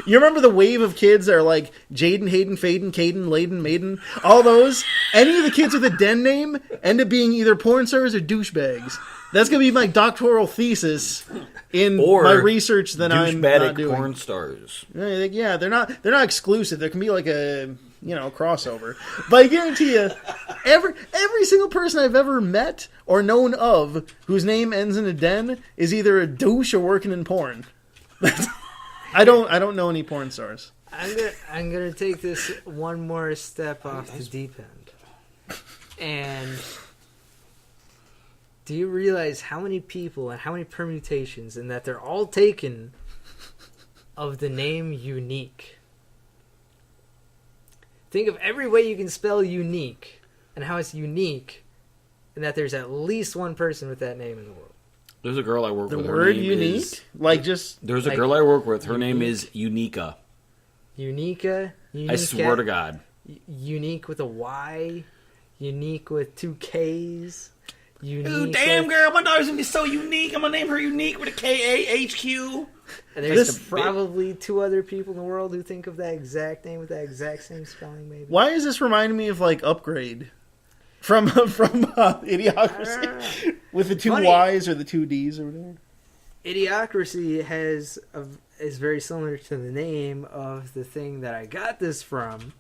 You remember the wave of kids that are like Jaden, Hayden, Faden, Caden, Layden, Maiden? All those? Any of the kids with a den name end up being either porn stars or douchebags. That's going to be my doctoral thesis in Or my research that I'm not Douchebatic doing. porn stars. Yeah, they're not exclusive. There can be like a crossover. But I guarantee you, every single person I've ever met or known of whose name ends in a den is either a douche or working in porn. I don't know any porn stars. I'm gonna take this one more step off the deep end. And do you realize how many people and how many permutations, and that they're all taken of the name Unique? Think of every way you can spell unique and how it's unique, and that there's at least one person with that name in the world. There's a girl I work The with. Her word name unique, is- There's a like- girl I work with. Her name is Unica. Unica? I swear to God. Unique with a Y. Unique with 2 Ks. Unique Ooh, damn, with- girl, my daughter's gonna be so unique. I'm gonna name her Unique with a KAHQ. And there's This- probably 2 other people in the world who think of that exact name with that exact same spelling, maybe. Why is this reminding me of like Upgrade from Idiocracy with the 2 Funny. Ys or the 2 Ds or whatever? Idiocracy is very similar to the name of the thing that I got this from,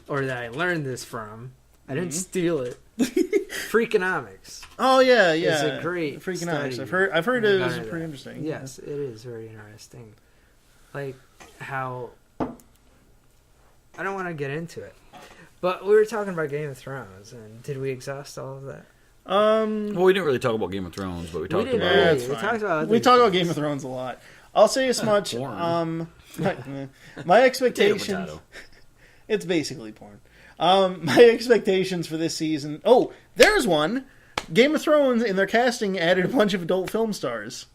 or that I learned this from. I didn't steal it. Freakonomics. Oh yeah. It's a great Freakonomics. study. I've heard it was Regarding pretty that. interesting. Yes, it is very interesting. Like how I don't want to get into it, but we were talking about Game of Thrones, and did we exhaust all of that? Well, we didn't really talk about Game of Thrones, but we talked didn't about Yeah, really. it's We fine. talked about We other talk about things. Game of Thrones a lot. I'll say as much. Porn. My Potato, expectations. potato. It's basically porn. My expectations for this season. Oh, there's one. Game of Thrones, in their casting, added a bunch of adult film stars,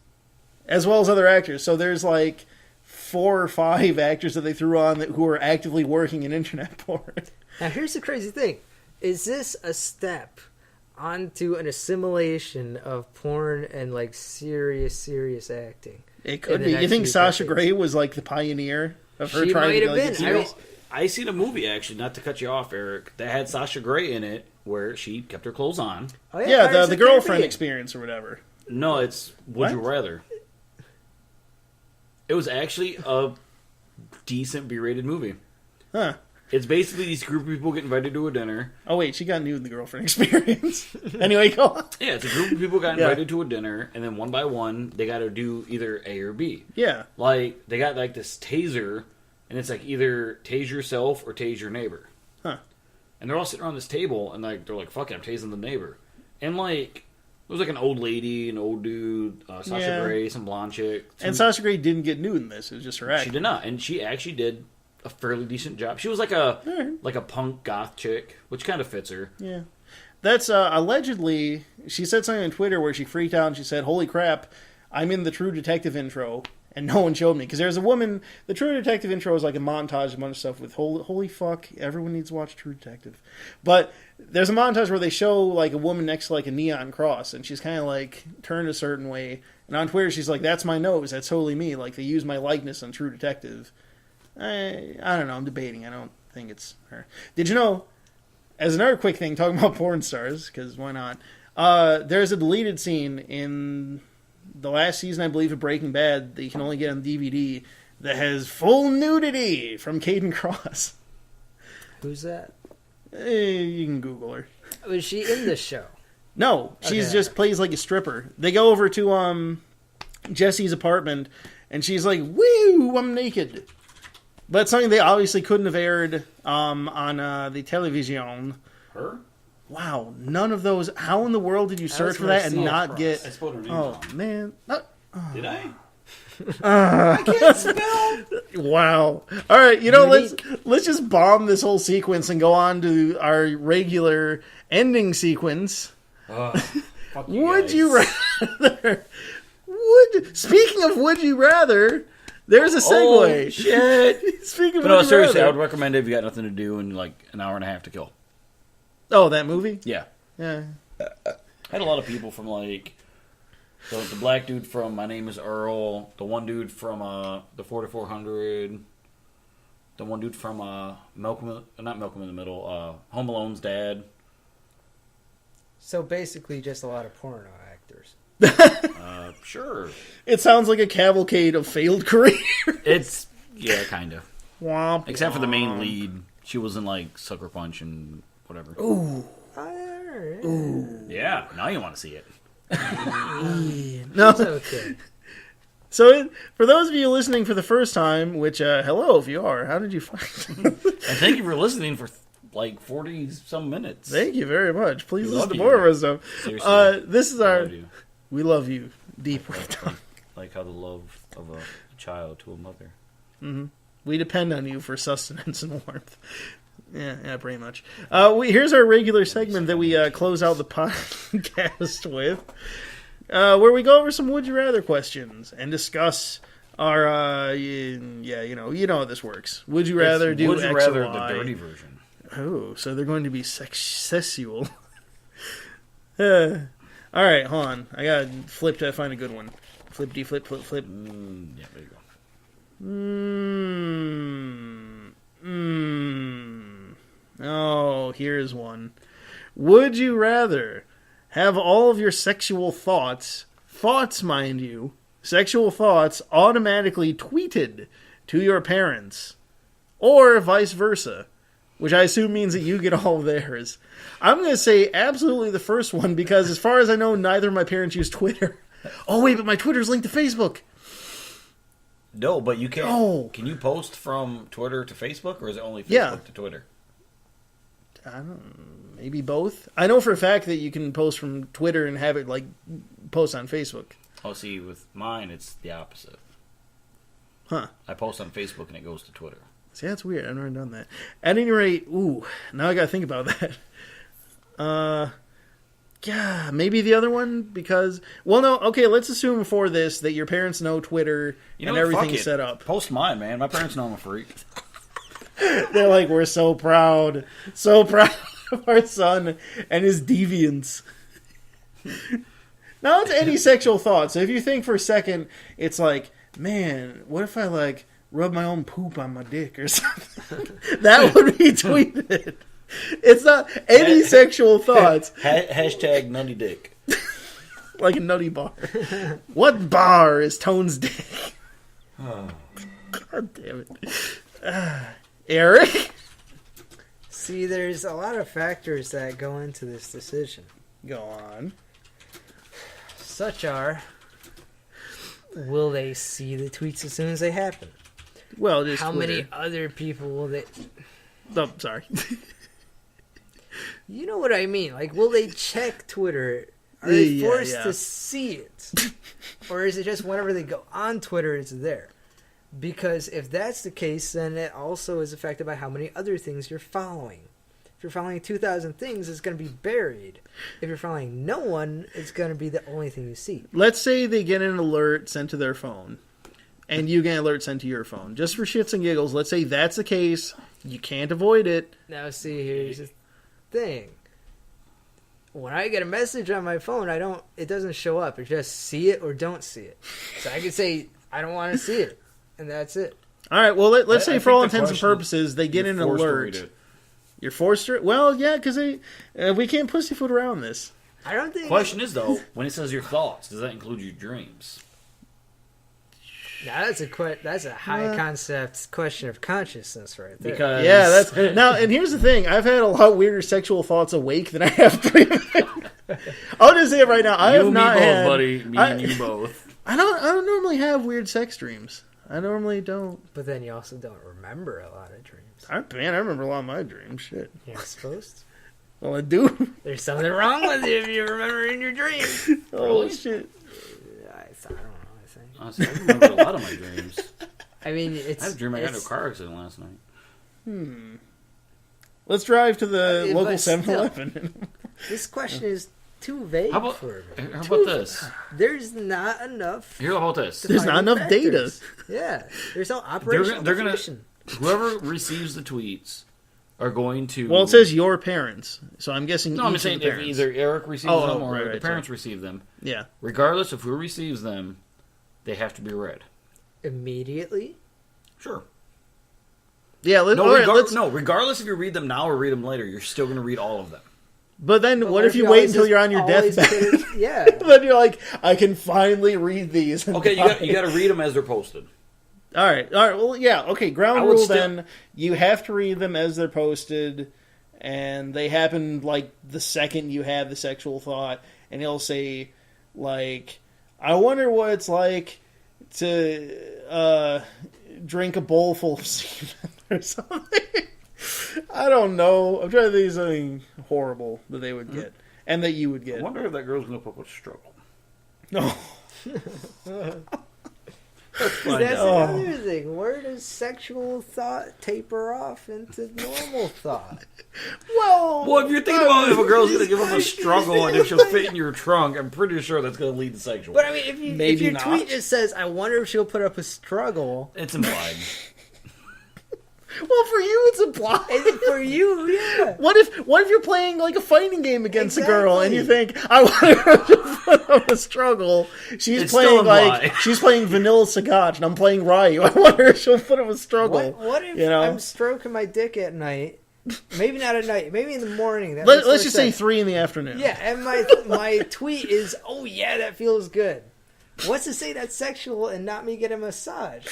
as well as other actors. So there's like 4 or 5 actors that they threw on who are actively working in internet porn. Now, here's the crazy thing. Is this a step onto an assimilation of porn and, like, serious acting? It could be. You think Sasha Grey was, like, the pioneer of her trying to... She might have been. I seen a movie, actually, not to cut you off, Eric, that had Sasha Grey in it, where she kept her clothes on. Oh, yeah, the girlfriend experience or whatever. No, it's Would You Rather. It was actually a decent B-rated movie. Huh. It's basically these group of people get invited to a dinner. Oh, wait, she got nude in the girlfriend experience. Anyway, go on. Yeah, it's a group of people got invited to a dinner, and then one by one, they got to do either A or B. Yeah. Like, they got, like, this taser, and it's like either tase yourself or tase your neighbor. Huh. And they're all sitting around this table, and, like, they're like, fuck it, I'm tasing the neighbor. And, like, there was, like, an old lady, an old dude, Sasha Grey, some blonde chick. And Sasha Grey didn't get nude in this. It was just her acting. She did not, and she actually did a fairly decent job. She was like a punk goth chick, which kind of fits her. Yeah. That's allegedly, she said something on Twitter where she freaked out and she said, holy crap, I'm in the True Detective intro and no one showed me. Because there's a woman, the True Detective intro is like a montage, a bunch of stuff with holy fuck, everyone needs to watch True Detective. But there's a montage where they show like a woman next to like a neon cross and she's kind of like turned a certain way. And on Twitter she's like, that's my nose, that's totally me. Like they use my likeness on True Detective. I don't know, I'm debating. I don't think it's her. Did you know, as another quick thing, talking about porn stars, because why not, there's a deleted scene in the last season, I believe, of Breaking Bad that you can only get on DVD that has full nudity from Caden Cross. Who's that? You can Google her. Was she in this show? No, she's just plays like a stripper. They go over to Jesse's apartment, and she's like, woo, I'm naked. But it's something they obviously couldn't have aired on the television. Her? Wow, none of those. How in the world did you search for that and not get... I spelled her name Oh, wrong. man. Did I? I can't spell! Wow. All right, let's just bomb this whole sequence and go on to our regular ending sequence. Fuck you Would guys. you rather... Speaking of would you rather... There's a segue. Oh, shit. Speaking of But no, would you seriously, I rather. would recommend it if you got nothing to do and like an hour and a half to kill. Oh, that movie? Yeah. Yeah. Had a lot of people from like the black dude from My Name is Earl, the one dude from the 4400, the one dude from not Malcolm in the Middle, Home Alone's dad. So basically just a lot of porno actors. Sure. It sounds like a cavalcade of failed careers. It's kind of. Womp, Except for the main womp. lead, she was in like Sucker Punch and whatever. Ooh. Ooh. Yeah, now you want to see it. No. It's okay. So, for those of you listening for the first time, which, hello if you are, how did you find And thank you for listening for like 40-some minutes. Thank you very much. Please We listen love to you. more of our stuff. Seriously. This is I our... love you. We love you deeply. Like how the love of a child to a mother. Mm-hmm. We depend on you for sustenance and warmth. Yeah, pretty much. Here's our regular segment that we close out the podcast with, where we go over some Would You Rather questions and discuss our, you know how this works. Would you rather do Would you X rather or Y? the dirty version? Oh, so they're going to be sexual. All right, hold on. I got to flip to find a good one. Flip. Yeah, there you go. Oh, here's one. Would you rather have all of your sexual thoughts, mind you, sexual thoughts automatically tweeted to your parents, or vice versa? Which I assume means that you get all of theirs. I'm going to say absolutely the first one, because as far as I know, neither of my parents use Twitter. Oh, wait, but my Twitter's linked to Facebook. No, but you can't. Oh. Can you post from Twitter to Facebook, or is it only Facebook Yeah. to Twitter? I don't know, maybe both. I know for a fact that you can post from Twitter and have it, like, post on Facebook. Oh, see, with mine, it's the opposite. Huh. I post on Facebook and it goes to Twitter. See, that's weird. I've never done that. At any rate, now I gotta think about that. Yeah, maybe the other one because... Well, no, okay, let's assume for this that your parents know Twitter and everything's set up. Post mine, man. My parents know I'm a freak. They're like, we're so proud of our son and his deviance. Now, it's any sexual thought. So if you think for a second, it's like, man, what if I, like, rub my own poop on my dick or something? That would be tweeted. It's not any sexual thoughts. Hashtag nutty dick. Like a nutty bar. What bar is Tone's dick? Oh. God damn it. Eric? See, there's a lot of factors that go into this decision. Go on. Such are, will they see the tweets as soon as they happen? Well, just How Twitter. many other people will they... Oh, sorry. You know what I mean. Like, will they check Twitter? Are they forced yeah. to see it? Or is it just whenever they go on Twitter, it's there? Because if that's the case, then it also is affected by how many other things you're following. If you're following 2,000 things, it's going to be buried. If you're following no one, it's going to be the only thing you see. Let's say they get an alert sent to their phone, and you get an alert sent to your phone. Just for shits and giggles, let's say that's the case. You can't avoid it. Now, see, here's the thing. When I get a message on my phone, it doesn't show up. It just see it or don't see it. So I can say, I don't want to see it. And that's it. All right, well, let's say I for all think the intents and question purposes, they get You're an forced to alert. read it. You're forced to... Well, yeah, because we can't pussyfoot around this. I don't think... Question is, though, when it says your thoughts, does that include your dreams? Now that's a high concept question of consciousness right there. Because Yeah, that's... Now, and here's the thing. I've had a lot weirder sexual thoughts awake than I have dreaming. I'll just say it right now. I have not both, had... buddy. Me and you both. I don't normally have weird sex dreams. I normally don't. But then you also don't remember a lot of dreams. I remember a lot of my dreams. Shit. You're not supposed to. Well, I do. There's something wrong with you if you remember in your dreams. Oh, shit. I don't know. I think. Honestly, I remember a lot of my dreams. I mean, it's. I had a dream I got in a car accident last night. Let's drive to the Yeah, local but still. 7-Eleven. This question is too vague How about, for me. how about this? There's not enough. Here, how about this? There's not defining enough data. factors. Yeah, there's no operational They're gonna definition. whoever receives the tweets are going to. Well, it says your parents, so I'm guessing No, I'm each saying of the if parents. either Eric receives Oh, them or right, the right, parents receive them. Yeah. Regardless of who receives them, they have to be read. Immediately. Sure. Yeah, No, all right, let's... no, regardless if you read them now or read them later, you're still going to read all of them. But then But what if you wait always until just you're on your always deathbed? put it- yeah. Then you're like, I can finally read these. and Okay, die. you got to read them as they're posted. All right. Well, yeah. Okay. Ground I would rule. still- Then you have to read them as they're posted, and they happen like the second you have the sexual thought, and he'll say, like, "I wonder what it's like to drink a bowl full of semen or something." I don't know. I'm trying to think of something horrible that they would get, and that you would I get. wonder if that girl's going to put up with struggle. No. That's another thing. Where does sexual thought taper off into normal thought? Well, Well, if you're thinking about if a girl's going to give up a struggle and if she'll fit in your trunk, I'm pretty sure that's going to lead to sexual. But I mean, if Maybe your not. tweet just says, "I wonder if she'll put up a struggle," It's implied. well, for you, it's implied. is it for you? Yeah. What if you're playing like a fighting game against a girl and you Exactly. think I want her to put up a struggle? She's It's playing still like implied. she's playing Vanilla Sagach and I'm playing Ryu. I wonder if she'll put up a struggle. What if you know? I'm stroking my dick at night? Maybe not at night. Maybe in the morning. That Let's makes more just say sense. 3 in the afternoon. Yeah, and my tweet is, "Oh yeah, that feels good." What's to say that's sexual and not me getting a massage?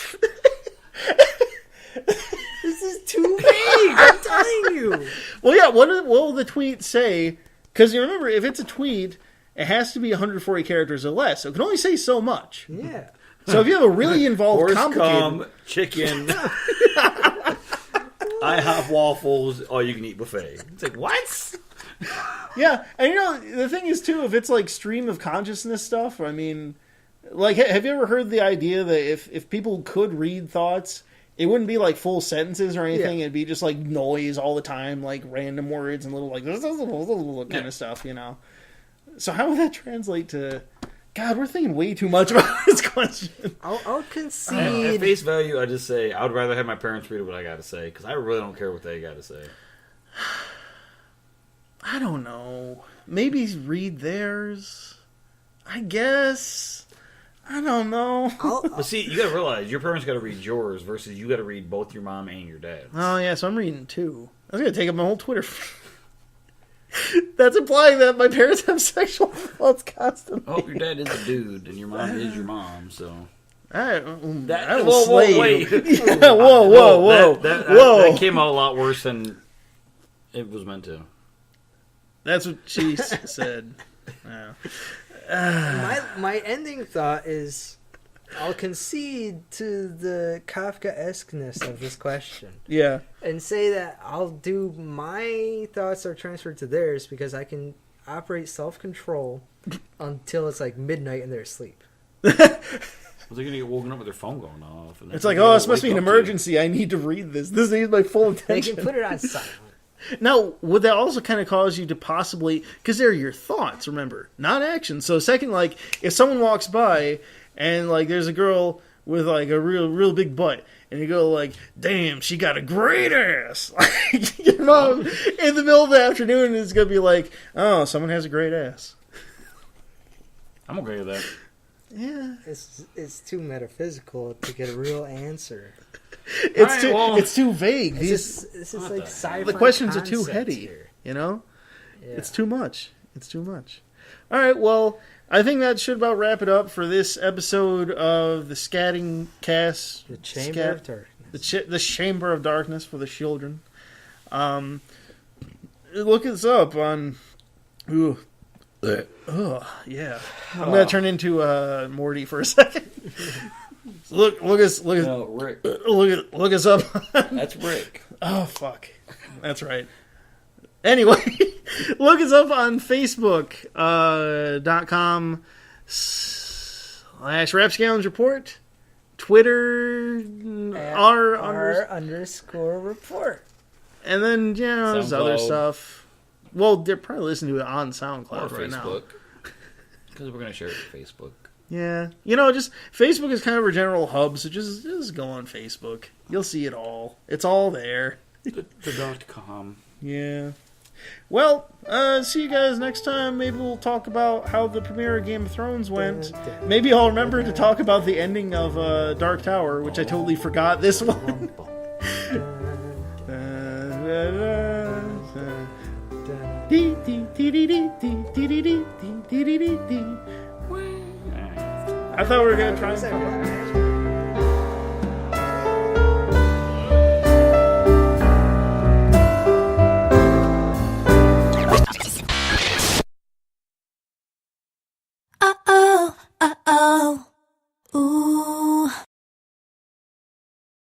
This is too vague. I'm telling you. Well, yeah. What will the tweet say? Because you remember, if it's a tweet, it has to be 140 characters or less. So it can only say so much. Yeah. So if you have a really involved, Horse complicated, cum, chicken, IHOP waffles, all you can eat buffet. It's like, what? yeah, and you know the thing is too, if it's like stream of consciousness stuff, I mean, like, have you ever heard the idea that if people could read thoughts, it wouldn't be like full sentences or anything. Yeah. It'd be just like noise all the time, like random words and little like kind of stuff, you know. So how would that translate to? God, we're thinking way too much about this question. I'll At concede. face value, I just say I would rather have my parents read what I got to say because I really don't care what they got to say. I don't know. Maybe read theirs. I guess. I don't know. But see, you got to realize your parents got to read yours versus you got to read both your mom and your dad. Oh yeah, so I'm reading two. I was gonna take up my whole Twitter. That's implying that my parents have sexual thoughts constantly. Oh, your dad is a dude and your mom is your mom, so. I Whoa, will slay you. wait. Yeah, whoa. That came out a lot worse than it was meant to. That's what she said. My ending thought is, I'll concede to the Kafkaesqueness of this question Yeah. and say that I'll do my thoughts are transferred to theirs because I can operate self-control until it's like midnight and they're asleep. Well, they're going to get woken up with their phone going off. And It's like, oh, this must be an emergency. I need to read this. This needs my full They attention. can put it on silent. Now, would that also kind of cause you to possibly... Because they're your thoughts, remember, not actions. So second, like, if someone walks by and, like, there's a girl with, like, a real big butt, and you go, like, damn, she got a great ass. Like, your mom, in the middle of the afternoon, is going to be like, oh, someone has a great ass. I'm okay with that. Yeah. It's too metaphysical to get a real answer. It's too vague. This is like sci-fi. The questions are too concepts heady, here. you know? Yeah. It's too much. All right, well, I think that should about wrap it up for this episode of the Scatting Cast. The Chamber of Darkness. The Chamber of Darkness for the children. Look us up on... Ooh. Yeah. I'm going to turn into Morty for a second. Look us No, Rick. look us up. That's Rick. Oh, fuck. That's right. Anyway, look us up on Facebook, .com/Rapscallions Report. Twitter, R_report. And then, there's other SoundCloud. stuff. Well, they're probably listening to it on SoundCloud Or right now. Facebook. Because we're going to share it to Facebook. Yeah. Just Facebook is kind of our general hub, so just go on Facebook. You'll see it all. It's all there. The .com. Yeah. Well, see you guys next time. Maybe we'll talk about how the premiere of Game of Thrones went. Maybe I'll remember to talk about the ending of Dark Tower, which I totally forgot this one. I thought we were going to try and...